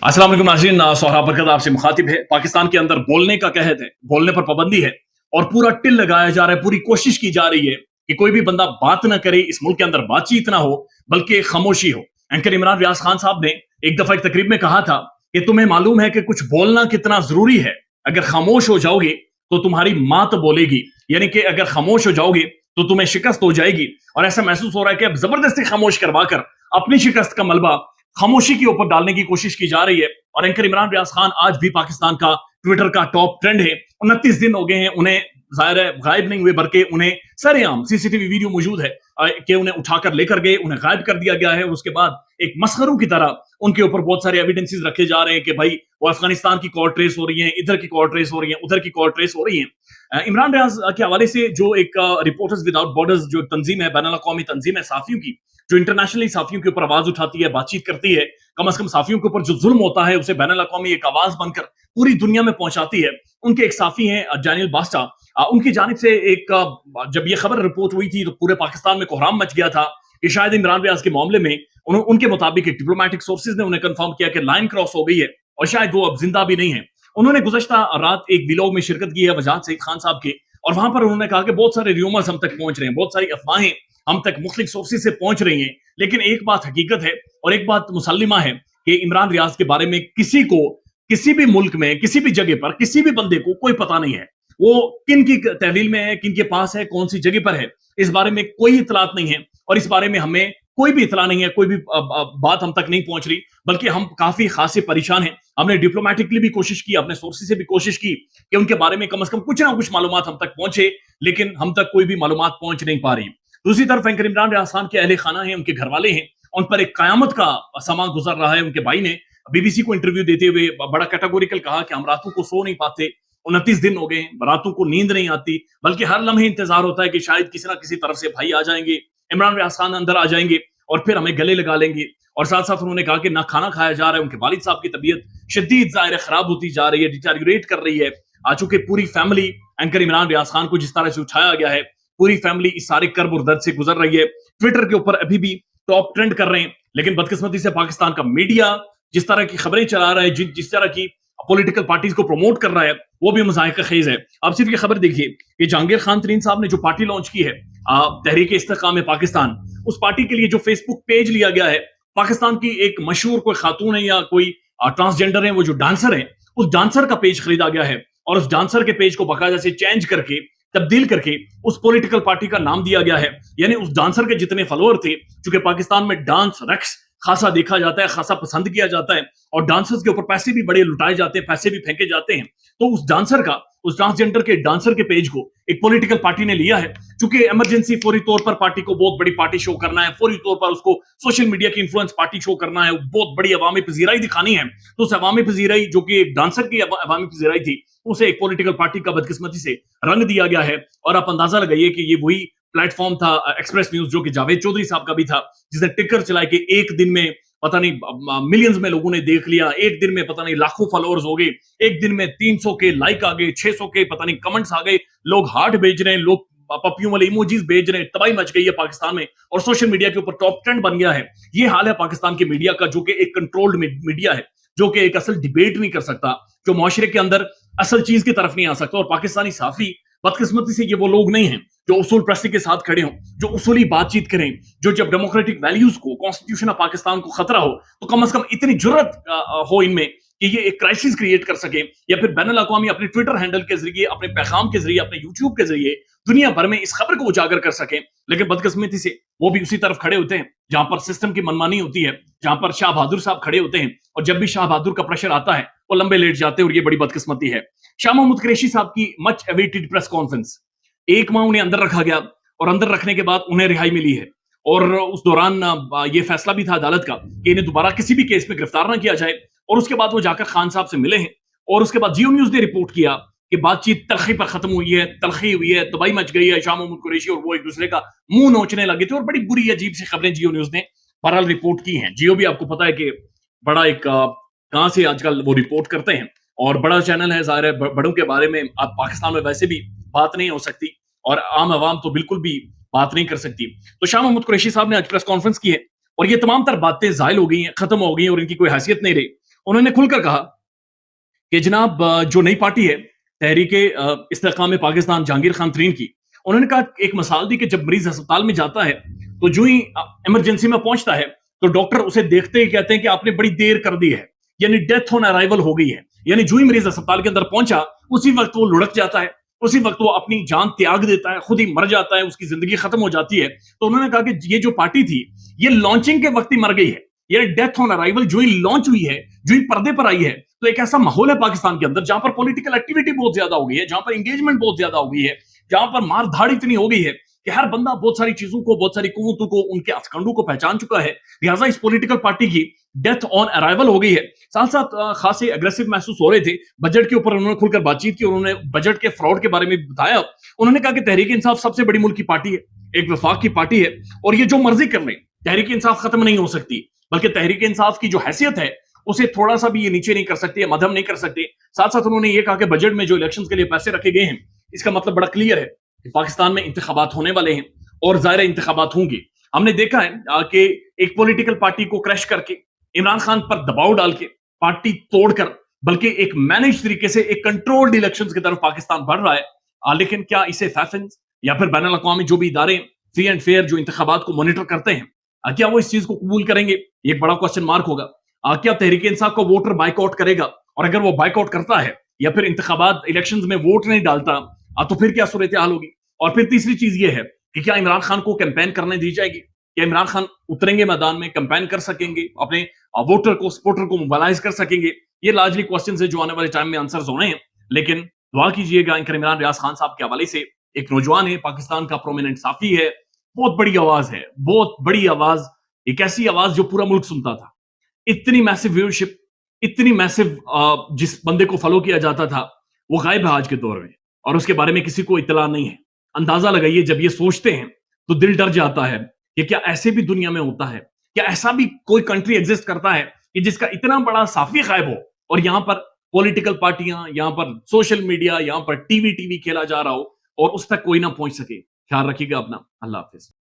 अस्सलाम वालेकुम नाज़रीन, सोहराब बरकत आपसे मुखातिब है। पाकिस्तान के अंदर बोलने का कहत है, बोलने पर पाबंदी है और पूरा टिल लगाया जा रहा है, पूरी कोशिश की जा रही है कि कोई भी बंदा बात ना करे, इस मुल्क के अंदर बातचीत ना हो, बल्कि खामोशी हो। एंकर इमरान रियाज खान साहब ने एक दफा एक तकरीब में कहा था कि तुम्हें मालूम है कि कुछ बोलना कितना जरूरी है, अगर खामोश हो जाओगे तो तुम्हारी माँ तो बोलेगी, यानी कि अगर खामोश हो जाओगे तो तुम्हें शिकस्त हो जाएगी। और ऐसा महसूस हो रहा है कि अब जबरदस्ती खामोश करवाकर अपनी शिकस्त का मलबा खामोशी के ऊपर डालने की कोशिश की जा रही है। और एंकर इमरान रियाज खान आज भी पाकिस्तान का ट्विटर का टॉप ट्रेंड है। 29 दिन हो गए हैं उन्हें, जाहिर है गायब नहीं हुए, बल्कि उन्हें सरेआम सीसीटीवी वीडियो मौजूद है कि उन्हें उठाकर लेकर गए, उन्हें गायब कर दिया गया है। और उसके बाद एक मसखरों की तरह उनके ऊपर बहुत सारे एविडेंसेस रखे जा रहे हैं कि भाई वो अफगानिस्तान की कॉल ट्रेस हो रही है, इधर की कॉल ट्रेस हो रही है, उधर की कॉल ट्रेस हो रही है। इमरान रियाज के हवाले से जो एक रिपोर्टर्स विदाउट बॉर्डर्स जो तंजीम है, बैनुल अक़वामी तंजीम है साफियों की, जो इंटरनेशनली साफियों के ऊपर आवाज उठाती है, बातचीत करती है, कम से कम साफियों के ऊपर जो जुल्म होता है उसे बैनुल अक़वामी एक आवाज बनकर पूरी दुनिया में पहुंचाती है। उनके एक साफी हैं डैनियल बास्टा, उनकी जानिब से एक जब ये खबर रिपोर्ट हुई थी तो पूरे पाकिस्तान में कोहराम मच गया था कि शायद इमरान रियाज के मामले में उनके मुताबिक डिप्लोमेटिक सोर्सेज ने उन्हें कंफर्म किया कि लाइन क्रॉस हो गई है और शायद वो अब जिंदा भी नहीं है। उन्होंने गुज़श्ता रात एक व्लॉग में शिरकत की है वजाहत सईद खान साहब के, और वहां पर उन्होंने कहा कि बहुत सारे र्यूमर्स हम तक पहुंच रहे हैं, बहुत सारी अफवाहें हम तक मुख्तलिफ सोर्सेज से पहुंच रही हैं, लेकिन एक बात हकीकत है और एक बात मुसल्लिमा है कि इमरान रियाज के बारे में किसी को, किसी भी मुल्क में, किसी भी जगह पर, किसी भी बंदे को कोई पता नहीं है वो किन की तहवील में है, किन के पास है, कौन सी जगह पर है। इस बारे में कोई इतलात नहीं है और इस बारे में हमें कोई भी इतला नहीं है, कोई भी बात हम तक नहीं पहुंच रही, बल्कि हम काफी खासे परेशान हैं। हमने डिप्लोमेटिकली भी कोशिश की, अपने सोर्सेज से भी कोशिश की कि उनके बारे में कम से कम कुछ ना कुछ मालूमात हम तक पहुंचे, लेकिन हम तक कोई भी मालूमात पहुंच नहीं पा रही। दूसरी तरफ एंकर इमरान रियाज खान के अहले खाना है, उनके घर वाले हैं, उन पर एक कयामत का समा गुजर रहा है। उनके भाई ने बीबीसी को इंटरव्यू देते हुए बड़ा कैटेगोरिकल कहा कि हम रातों को सो नहीं पाते, 29 दिन हो गए, रातों को नींद नहीं आती, बल्कि हर लम्हे इंतजार होता है कि शायद किसी ना किसी तरफ से भाई आ जाएंगे, इमरान रियाज खान अंदर आ जाएंगे और फिर हमें गले लगा लेंगे। और साथ साथ उन्होंने कहा कि ना खाना खाया जा रहा है, उनके वालिद साहब की तबीयत शदीद ज़ाहिर खराब होती जा रही है, डिटेरियोरेट कर रही है। आ चुके पूरी फैमिली एंकर इमरान रियाज खान को जिस तरह से उठाया गया है, पूरी फैमिली इस सारे कर्ब और दर्द से गुजर रही है। ट्विटर के ऊपर अभी भी टॉप ट्रेंड कर रहे हैं, लेकिन बदकिस्मती से पाकिस्तान का मीडिया जिस तरह की खबरें चला रहा है, जिस तरह की पॉलिटिकल पार्टीज को प्रमोट कर रहा है, वो भी मज़ाहिक़ खेज है। आप सिर्फ ये खबर देखिए कि जहांगीर खान तरीन साहब ने जो पार्टी लॉन्च की है, तहरीक इस्तेकाम पाकिस्तान, उस पार्टी के लिए जो फेसबुक पेज लिया गया है, पाकिस्तान की एक मशहूर कोई खातून है या कोई ट्रांसजेंडर है, वो जो डांसर है, उस डांसर का पेज खरीदा गया है और उस डांसर के पेज को बाकायदा से चेंज करके, तब्दील करके उस पॉलिटिकल पार्टी का नाम दिया गया है। यानी उस डांसर के जितने फॉलोअर थे, चूंकि पाकिस्तान में डांस रक्स खासा देखा जाता है, खासा पसंद किया जाता है और डांसर्स के ऊपर पैसे भी बड़े लुटाए जाते हैं, पैसे भी फेंके जाते हैं, तो उस डांसर का, उस ट्रांसजेंडर के डांसर के पेज को एक पॉलिटिकल पार्टी ने लिया है। चूंकि इमरजेंसी फौरी तौर पर पार्टी को बहुत बड़ी पार्टी शो करना है, फौरी तौर पर उसको सोशल मीडिया की इन्फ्लुएंस पार्टी शो करना है, बहुत बड़ी अवामी पजीराई दिखानी है, तो उस अवामी पजीराई जो कि एक डांसर की अवामी पजीराई थी, उसे एक पॉलिटिकल पार्टी का बदकिस्मती से रंग दिया गया है। और आप अंदाजा लगाइए कि ये वही प्लेटफॉर्म था एक्सप्रेस न्यूज, जो कि जावेद चौधरी साहब का भी था, जिसने टिकर चलाए कि एक दिन में पता नहीं मिलियंस में लोगों ने देख लिया, एक दिन में पता नहीं लाखों फॉलोअर्स हो गए, एक दिन में 300 के लाइक आ गए, 600 के पता नहीं कमेंट्स आ गए, लोग हार्ट भेज रहे हैं, लोग पपियों वाले इमोजीज भेज रहे हैं, तबाही मच गई है पाकिस्तान में और सोशल मीडिया के ऊपर टॉप ट्रेंड बन गया है। ये हाल है पाकिस्तान की मीडिया का, जो कि एक कंट्रोल्ड मीडिया है, जो कि एक असल डिबेट नहीं कर सकता, जो मुआशरे के अंदर असल चीज की तरफ नहीं आ सकता। और पाकिस्तानी साफी बदकिस्मती से ये वो लोग नहीं हैं जो उसूल प्रस्ती के साथ खड़े हों, जो उसूली बातचीत करें, जो जब डेमोक्रेटिक वैल्यूज को, कॉन्स्टिट्यूशन ऑफ पाकिस्तान को खतरा हो, तो कम से कम इतनी जुर्रत हो इनमें कि ये एक क्राइसिस क्रिएट कर सके, या फिर बैनुल अक़वामी अपने ट्विटर हैंडल के जरिए, अपने पैगाम के जरिए, अपने यूट्यूब के जरिए दुनिया भर में इस खबर को उजागर कर सके। लेकिन बदकिस्मती से वो भी उसी तरफ खड़े होते हैं जहां पर सिस्टम की मनमानी होती है, जहां पर शाह बहादुर साहब खड़े होते हैं, और जब भी शाह बहादुर का प्रेशर आता है वो लंबे लेट जाते हैं, और ये बड़ी बदकिस्मती है। शाह महमूद कुरैशी साहब की मच अवेटेड प्रेस कॉन्फ्रेंस, एक माह उन्हें अंदर रखा गया और अंदर रखने के बाद उन्हें रिहाई मिली है, और उस दौरान ये फैसला भी था अदालत का कि इन्हें दोबारा किसी भी केस में गिरफ्तार ना किया जाए। और उसके बाद वो जाकर खान साहब से मिले हैं, और उसके बाद जियो न्यूज ने रिपोर्ट किया कि बातचीत तलखी पर खत्म हुई है, तलखी हुई है, तबाही मच गई है, शाह महमूद कुरैशी और वो एक दूसरे का मुंह नोचने लगे थे, और बड़ी बुरी अजीब सी खबरें जियो न्यूज ने बहरहाल रिपोर्ट की हैं। जियो भी आपको पता है कि बड़ा एक कहां से आजकल वो रिपोर्ट करते हैं, और बड़ा चैनल है, ज़ाहिर है बड़ों के बारे में अब पाकिस्तान में वैसे भी बात नहीं हो सकती और आम आवाम तो बिल्कुल भी बात नहीं कर सकती। तो शाह महमूद कुरैशी साहब ने आज प्रेस कॉन्फ्रेंस की है और ये तमाम तर बातें ज़ायल हो गई हैं, खत्म हो गई हैं और इनकी कोई हैसियत नहीं रही। انہوں نے کھل کر کہا کہ جناب جو نئی پارٹی ہے تحریک استحکام پاکستان جہانگیر خان ترین کی، انہوں نے کہا ایک مثال دی کہ جب مریض ہسپتال میں جاتا ہے تو جو ہی ایمرجنسی میں پہنچتا ہے تو ڈاکٹر اسے دیکھتے ہی کہتے ہیں کہ آپ نے بڑی دیر کر دی ہے، یعنی ڈیتھ آن ارائیول ہو گئی ہے، یعنی جو ہی مریض ہسپتال کے اندر پہنچا اسی وقت وہ لڑک جاتا ہے، اسی وقت وہ اپنی جان تیاگ دیتا ہے، خود ہی مر جاتا ہے، اس کی زندگی ختم ہو جاتی ہے۔ تو انہوں نے کہا کہ یہ جو پارٹی تھی یہ لانچنگ کے وقت ہی مر گئی ہے، یہ ڈیتھ آن ارائیول جو ہی لانچ ہوئی ہے، جو ہی پردے پر آئی ہے، تو ایک ایسا ماحول ہے پاکستان کے اندر جہاں پر پولیٹیکل ایکٹیویٹی بہت زیادہ ہو گئی ہے، جہاں پر انگیجمنٹ بہت زیادہ ہو گئی ہے، جہاں پر مار دھاڑ اتنی ہو گئی ہے کہ ہر بندہ بہت ساری چیزوں کو، بہت ساری قوتوں کو، ان کے ہتھکنڈوں کو پہچان چکا ہے، لہٰذا اس پولیٹیکل پارٹی کی ڈیتھ آن ارائیول ہو گئی ہے۔ ساتھ ساتھ خاصے اگریسو محسوس ہو رہے تھے بجٹ کے اوپر، انہوں نے کھل کر بات چیت کی، انہوں نے بجٹ کے فراڈ کے بارے میں بتایا، انہوں نے کہا کہ تحریک انصاف سب سے بڑی ملک کی پارٹی ہے، ایک وفاق کی پارٹی ہے، اور یہ جو مرضی کر لیں تحریک انصاف ختم نہیں ہو سکتی، بلکہ تحریک انصاف کی جو حیثیت ہے اسے تھوڑا سا بھی یہ نیچے نہیں کر سکتے، مدھم نہیں کر سکتے۔ ساتھ ساتھ انہوں نے یہ کہا کہ بجٹ میں جو الیکشنز کے لیے پیسے رکھے گئے ہیں اس کا مطلب بڑا کلیئر ہے کہ پاکستان میں انتخابات ہونے والے ہیں اور ظاہر انتخابات ہوں گے۔ ہم نے دیکھا ہے کہ ایک پولیٹیکل پارٹی کو کریش کر کے، عمران خان پر دباؤ ڈال کے، پارٹی توڑ کر، بلکہ ایک مینج طریقے سے ایک کنٹرولڈ الیکشنز کی طرف پاکستان بڑھ رہا ہے، لیکن کیا اسے فیفنز یا پھر بین الاقوامی جو بھی ادارے فری اینڈ فیئر جو انتخابات کو مانیٹر کرتے ہیں، کیا وہ اس چیز کو قبول کریں گے؟ یہ ایک بڑا کوسچن مارک ہوگا۔ کیا تحریک انصاف کو ووٹر بائیک آؤٹ کرے گا؟ اور اگر وہ بائیک آؤٹ کرتا ہے یا پھر انتخابات الیکشنز میں ووٹ نہیں ڈالتا تو پھر کیا صورتحال ہوگی؟ اور پھر تیسری چیز یہ ہے کہ کیا عمران خان کو کیمپین کرنے دی جائے گی؟ کیا عمران خان اتریں گے میدان میں، کیمپین کر سکیں گے، اپنے ووٹر کو، سپورٹر کو موبلائز کر سکیں گے؟ یہ لارجلی کوسچنز ہیں جو آنے والے ٹائم میں آنسرز ہونے ہیں، لیکن دعا کیجئے گا اینکر عمران ریاض خان صاحب کے حوالے سے، ایک نوجوان ہے، پاکستان کا پرومیننٹ صحافی ہے، بہت بڑی آواز ہے، بہت بڑی آواز، ایک ایسی آواز جو پورا ملک سنتا تھا، اتنی میسو ویورشپ، اتنی میسو جس بندے کو فالو کیا جاتا تھا وہ غائب ہے آج کے دور میں، اور اس کے بارے میں کسی کو اطلاع نہیں ہے۔ اندازہ لگائیے جب یہ سوچتے ہیں تو دل ڈر جاتا ہے کہ کیا ایسے بھی دنیا میں ہوتا ہے، کیا ایسا بھی کوئی کنٹری ایگزسٹ کرتا ہے کہ جس کا اتنا بڑا صحافی غائب ہو، اور یہاں پر پولیٹیکل پارٹیاں، یہاں پر سوشل میڈیا، یہاں پر ٹی وی کھیلا جا رہا ہو اور اس تک کوئی نہ پہنچ سکے۔ خیال رکھیے گا اپنا، اللہ حافظ۔